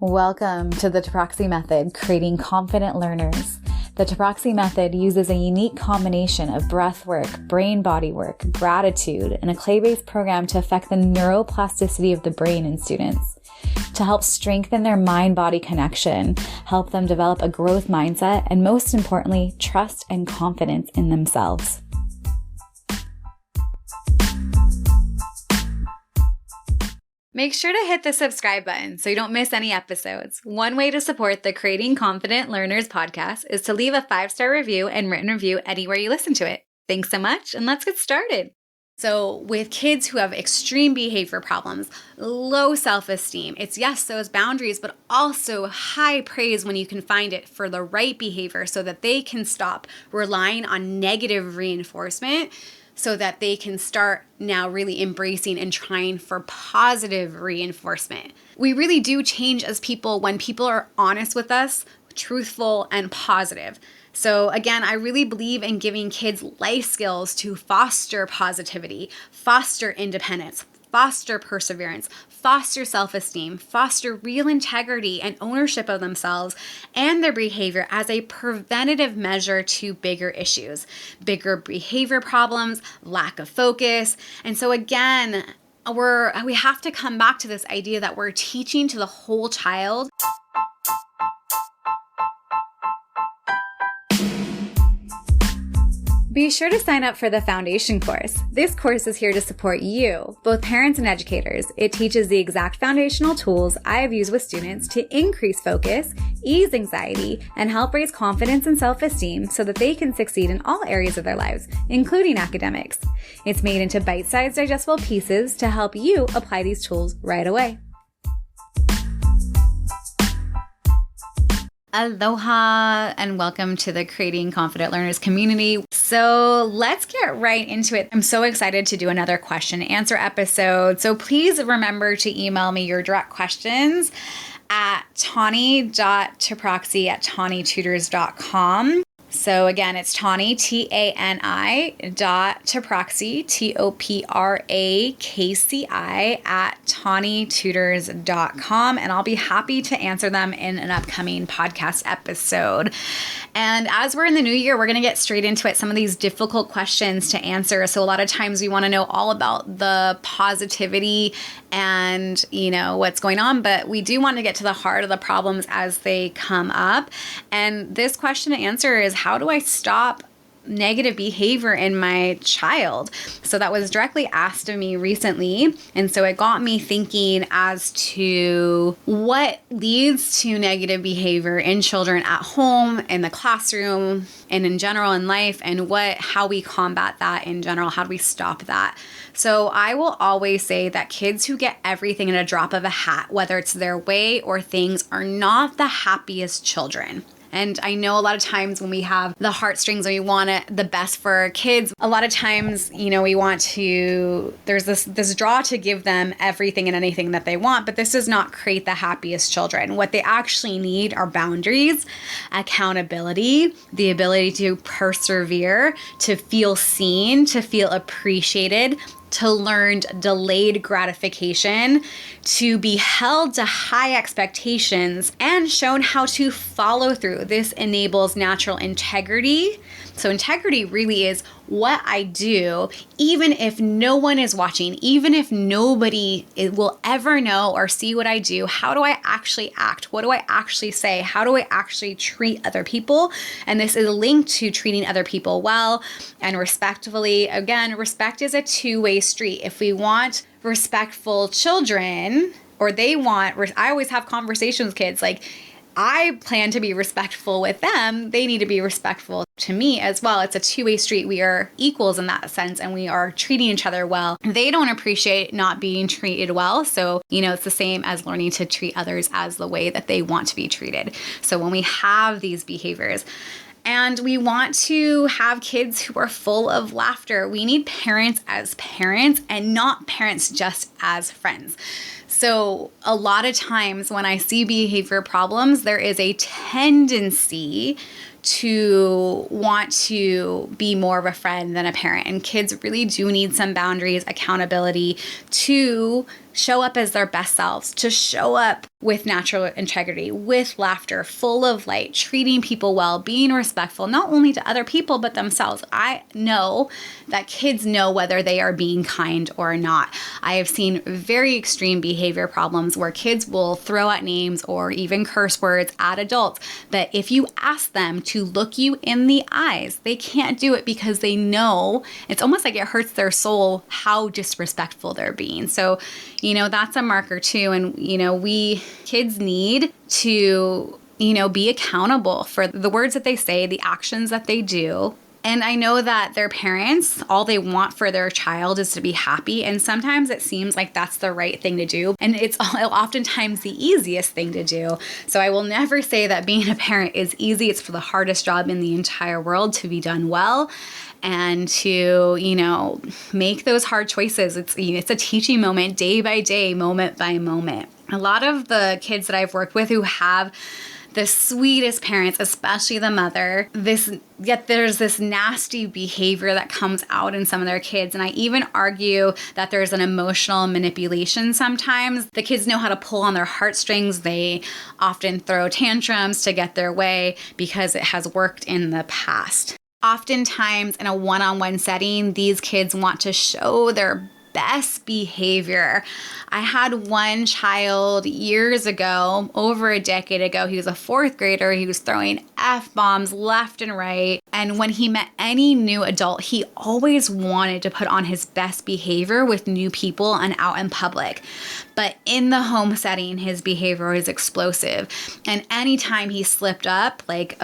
Welcome to the Toprakci method, creating confident learners. The Toprakci method uses a unique combination of breath work, brain-body work, gratitude, and a clay-based program to affect the neuroplasticity of the brain in students, to help strengthen their mind-body connection, help them develop a growth mindset, and most importantly, trust and confidence in themselves. Make sure to hit the subscribe button so you don't miss any episodes. One way to support the Creating Confident Learners podcast is to leave a 5-star review and written review anywhere you listen to it. Thanks so much, and let's get started. So with kids who have extreme behavior problems, low self-esteem, it's yes, those boundaries, but also high praise when you can find it for the right behavior so that they can stop relying on negative reinforcement, so that they can start now really embracing and trying for positive reinforcement. We really do change as people when people are honest with us, truthful, and positive. So again, I really believe in giving kids life skills to foster positivity, foster independence, foster perseverance, foster self-esteem, foster real integrity and ownership of themselves and their behavior as a preventative measure to bigger issues, bigger behavior problems, lack of focus. And so again, we have to come back to this idea that we're teaching to the whole child. Be sure to sign up for the foundation course. This course is here to support you, both parents and educators. It teaches the exact foundational tools I have used with students to increase focus, ease anxiety, and help raise confidence and self-esteem so that they can succeed in all areas of their lives, including academics. It's made into bite-sized digestible pieces to help you apply these tools right away. Aloha and welcome to the Creating Confident Learners community. So let's get right into it. I'm so excited to do another question and answer episode. So please remember to email me your direct questions at tani.toprakci@tanitutors.com. So again, it's Tani, TANI.toprakci, TOPRAKCI @tanitutors.com. And I'll be happy to answer them in an upcoming podcast episode. And as we're in the new year, we're going to get straight into it. Some of these difficult questions to answer. So a lot of times we want to know all about the positivity and, what's going on, but we do want to get to the heart of the problems as they come up. And this question to answer is, how do I stop negative behavior in my child? So that was directly asked of me recently. And so it got me thinking as to what leads to negative behavior in children at home, in the classroom, and in general in life, and how we combat that in general. How do we stop that? So I will always say that kids who get everything in a drop of a hat, whether it's their way or things, are not the happiest children. And I know a lot of times when we have the heartstrings and we want the best for our kids, a lot of times, we want to, there's this draw to give them everything and anything that they want, but this does not create the happiest children. What they actually need are boundaries, accountability, the ability to persevere, to feel seen, to feel appreciated, to learn delayed gratification, to be held to high expectations, and shown how to follow through. This enables natural integrity. So integrity really is what I do, even if no one is watching, even if nobody will ever know or see what I do. How do I actually act? What do I actually say? How do I actually treat other people? And this is linked to treating other people well and respectfully. Again, respect is a two-way street. If we want respectful children, or I always have conversations with kids like, I plan to be respectful with them. They need to be respectful to me as well. It's a two-way street. We are equals in that sense, and we are treating each other well. They don't appreciate not being treated well. So, it's the same as learning to treat others as the way that they want to be treated. So when we have these behaviors, and we want to have kids who are full of laughter, we need parents as parents and not parents just as friends. So a lot of times when I see behavior problems, there is a tendency to want to be more of a friend than a parent. And kids really do need some boundaries, accountability to show up as their best selves, to show up with natural integrity, with laughter, full of light, treating people well, being respectful, not only to other people, but themselves. I know that kids know whether they are being kind or not. I have seen very extreme behavior problems where kids will throw out names or even curse words at adults. But if you ask them to look you in the eyes, they can't do it because they know it's almost like it hurts their soul how disrespectful they're being. So, that's a marker too. And, kids need to, be accountable for the words that they say, the actions that they do. And I know that their parents, all they want for their child is to be happy. And sometimes it seems like that's the right thing to do. And it's oftentimes the easiest thing to do. So I will never say that being a parent is easy. It's the hardest job in the entire world to be done well. And to, make those hard choices. It's a teaching moment, day by day, moment by moment. A lot of the kids that I've worked with who have the sweetest parents, especially the mother, yet there's this nasty behavior that comes out in some of their kids. And I even argue that there's an emotional manipulation sometimes. The kids know how to pull on their heartstrings. They often throw tantrums to get their way because it has worked in the past. Oftentimes in a one-on-one setting, these kids want to show their best behavior. I had one child years ago, over a decade ago. He was a 4th grader. He was throwing F-bombs left and right. And when he met any new adult, he always wanted to put on his best behavior with new people and out in public. But in the home setting, his behavior was explosive. And anytime he slipped up, like,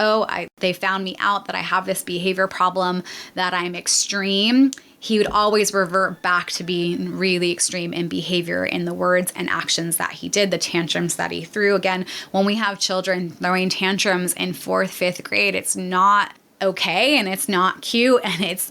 they found me out that I have this behavior problem, that I'm extreme, he would always revert back to being really extreme in behavior, in the words and actions that he did, the tantrums that he threw. Again, when we have children throwing tantrums in 4th, 5th grade, it's not okay and it's not cute, and it's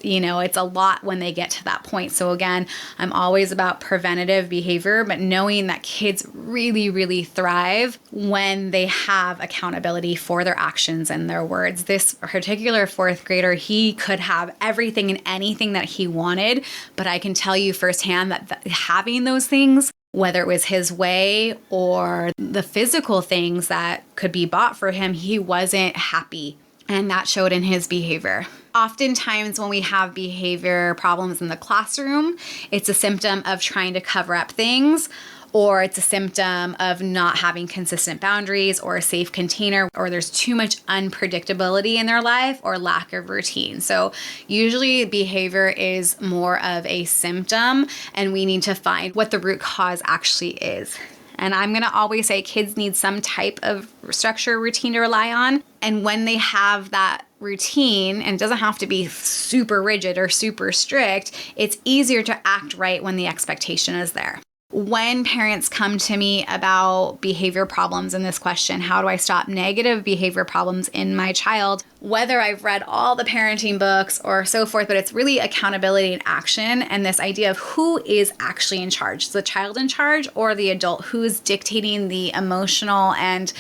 a lot when they get to that point. So again, I'm always about preventative behavior, but knowing that kids really, really thrive when they have accountability for their actions and their words. This particular 4th grader, he could have everything and anything that he wanted, but I can tell you firsthand that having those things, whether it was his way or the physical things that could be bought for him, he wasn't happy. And that showed in his behavior. Oftentimes when we have behavior problems in the classroom, it's a symptom of trying to cover up things, or it's a symptom of not having consistent boundaries or a safe container, or there's too much unpredictability in their life or lack of routine. So usually behavior is more of a symptom, and we need to find what the root cause actually is. And I'm going to always say kids need some type of structure, routine to rely on. And when they have that routine, and it doesn't have to be super rigid or super strict, it's easier to act right when the expectation is there. When parents come to me about behavior problems in this question, how do I stop negative behavior problems in my child? Whether I've read all the parenting books or so forth, but it's really accountability and action, and this idea of who is actually in charge. Is the child in charge or the adult? Who is dictating the emotional and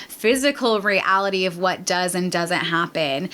physical reality of what does and doesn't happen?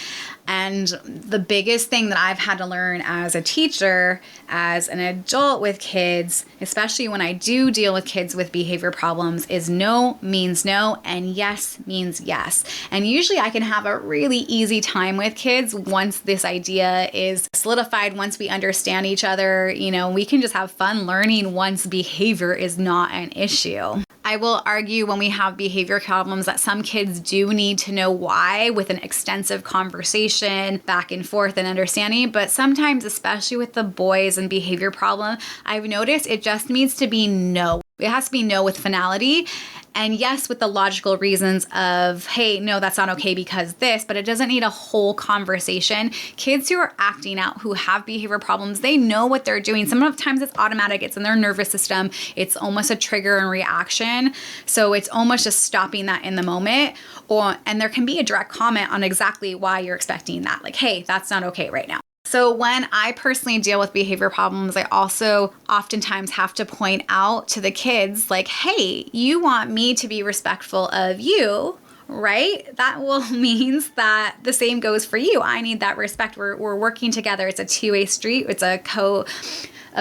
And the biggest thing that I've had to learn as a teacher, as an adult with kids, especially when I do deal with kids with behavior problems, is no means no and yes means yes. And usually I can have a really easy time with kids once this idea is solidified, once we understand each other. We can just have fun learning once behavior is not an issue. I will argue when we have behavior problems that some kids do need to know why with an extensive conversation, back and forth and understanding. But sometimes, especially with the boys and behavior problem, I've noticed it just needs to be no. It has to be no with finality. And yes, with the logical reasons of, hey, no, that's not okay because this, but it doesn't need a whole conversation. Kids who are acting out, who have behavior problems, they know what they're doing. Sometimes it's automatic. It's in their nervous system. It's almost a trigger and reaction. So it's almost just stopping that in the moment. And there can be a direct comment on exactly why you're expecting that. Like, hey, that's not okay right now. So when I personally deal with behavior problems, I also oftentimes have to point out to the kids, like, hey, you want me to be respectful of you, right? That will means that the same goes for you. I need that respect. We're working together. It's a two-way street. It's a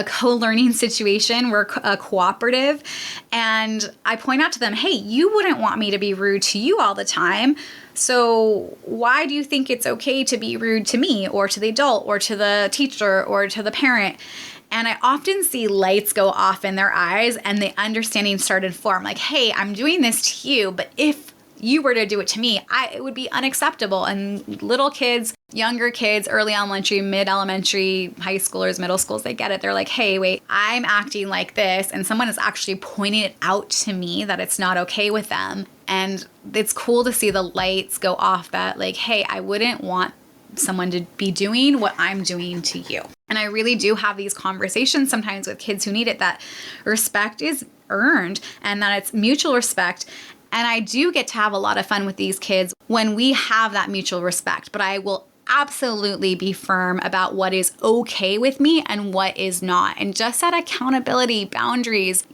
co-learning situation. We're a cooperative. And I point out to them, hey, you wouldn't want me to be rude to you all the time. So why do you think it's okay to be rude to me or to the adult or to the teacher or to the parent? And I often see lights go off in their eyes and the understanding started to form. Like, hey, I'm doing this to you, but if you were to do it to me, it would be unacceptable. And little kids, younger kids, early elementary, mid-elementary, high schoolers, middle schools, they get it. They're like, hey, wait, I'm acting like this. And someone is actually pointing it out to me that it's not okay with them. And it's cool to see the lights go off that like, hey, I wouldn't want someone to be doing what I'm doing to you. And I really do have these conversations sometimes with kids who need it, that respect is earned and that it's mutual respect. And I do get to have a lot of fun with these kids when we have that mutual respect, but I will absolutely be firm about what is okay with me and what is not. And just that accountability, boundaries,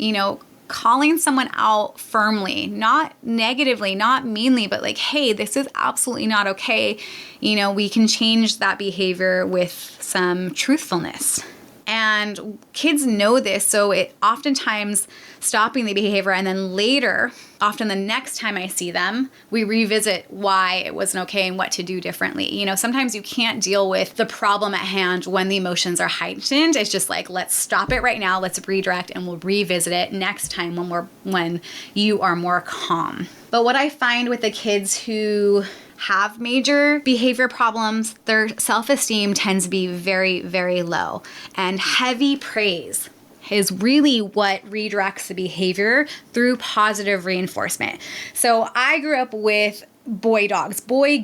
calling someone out firmly, not negatively, not meanly, but like, hey, this is absolutely not okay. We can change that behavior with some truthfulness. And kids know this, so it oftentimes stopping the behavior, and then later, often the next time I see them, we revisit why it wasn't okay and what to do differently. Sometimes you can't deal with the problem at hand when the emotions are heightened. It's just like, let's stop it right now, let's redirect, and we'll revisit it next time when you are more calm. But what I find with the kids who have major behavior problems, their self-esteem tends to be very, very low. And heavy praise is really what redirects the behavior through positive reinforcement. So I grew up with boy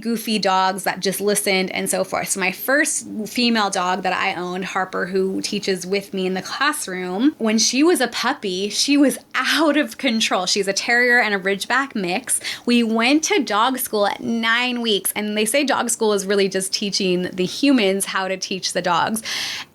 goofy dogs that just listened and so forth. So my first female dog that I owned, Harper, who teaches with me in the classroom, when she was a puppy, she was out of control. She's a terrier and a Ridgeback mix. We went to dog school at 9 weeks, and they say dog school is really just teaching the humans how to teach the dogs.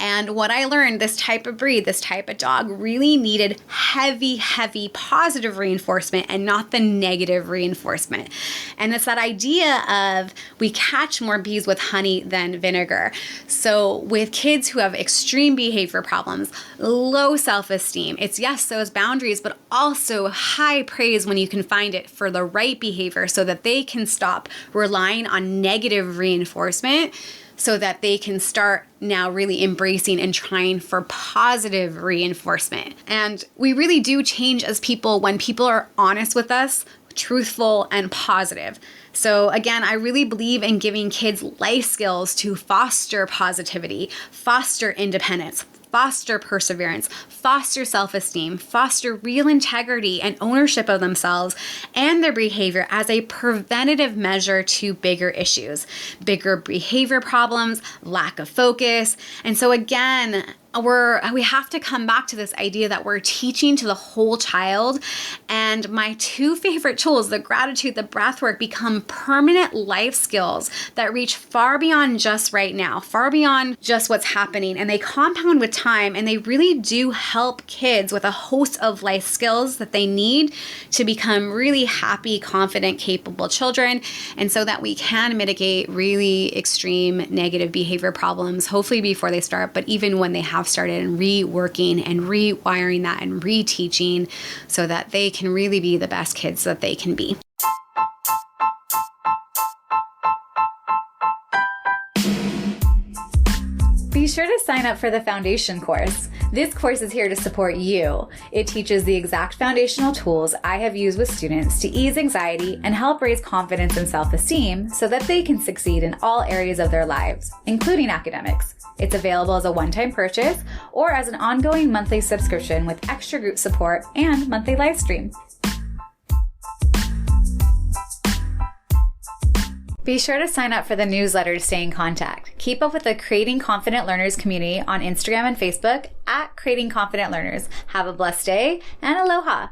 And what I learned, this type of breed, this type of dog really needed heavy positive reinforcement and not the negative reinforcement. And it's that idea of we catch more bees with honey than vinegar. So with kids who have extreme behavior problems, low self-esteem, it's yes, those boundaries, but also high praise when you can find it for the right behavior so that they can stop relying on negative reinforcement, so that they can start now really embracing and trying for positive reinforcement. And we really do change as people when people are honest with us, truthful and positive. So again, I really believe in giving kids life skills to foster positivity, foster independence, foster perseverance, foster self-esteem, foster real integrity and ownership of themselves and their behavior as a preventative measure to bigger issues, bigger behavior problems, lack of focus. And so again, we have to come back to this idea that we're teaching to the whole child. And my two favorite tools, the gratitude, the breath work, become permanent life skills that reach far beyond just right now, far beyond just what's happening. And they compound with time, and they really do help kids with a host of life skills that they need to become really happy, confident, capable children. And so that we can mitigate really extreme negative behavior problems, hopefully before they start, but even when they have started, and reworking and rewiring that and reteaching so that they can really be the best kids that they can be. Be sure to sign up for the foundation course. This course is here to support you. It teaches the exact foundational tools I have used with students to ease anxiety and help raise confidence and self-esteem so that they can succeed in all areas of their lives, including academics. It's available as a one-time purchase or as an ongoing monthly subscription with extra group support and monthly live stream. Be sure to sign up for the newsletter to stay in contact. Keep up with the Creating Confident Learners community on Instagram and Facebook at Creating Confident Learners. Have a blessed day and aloha.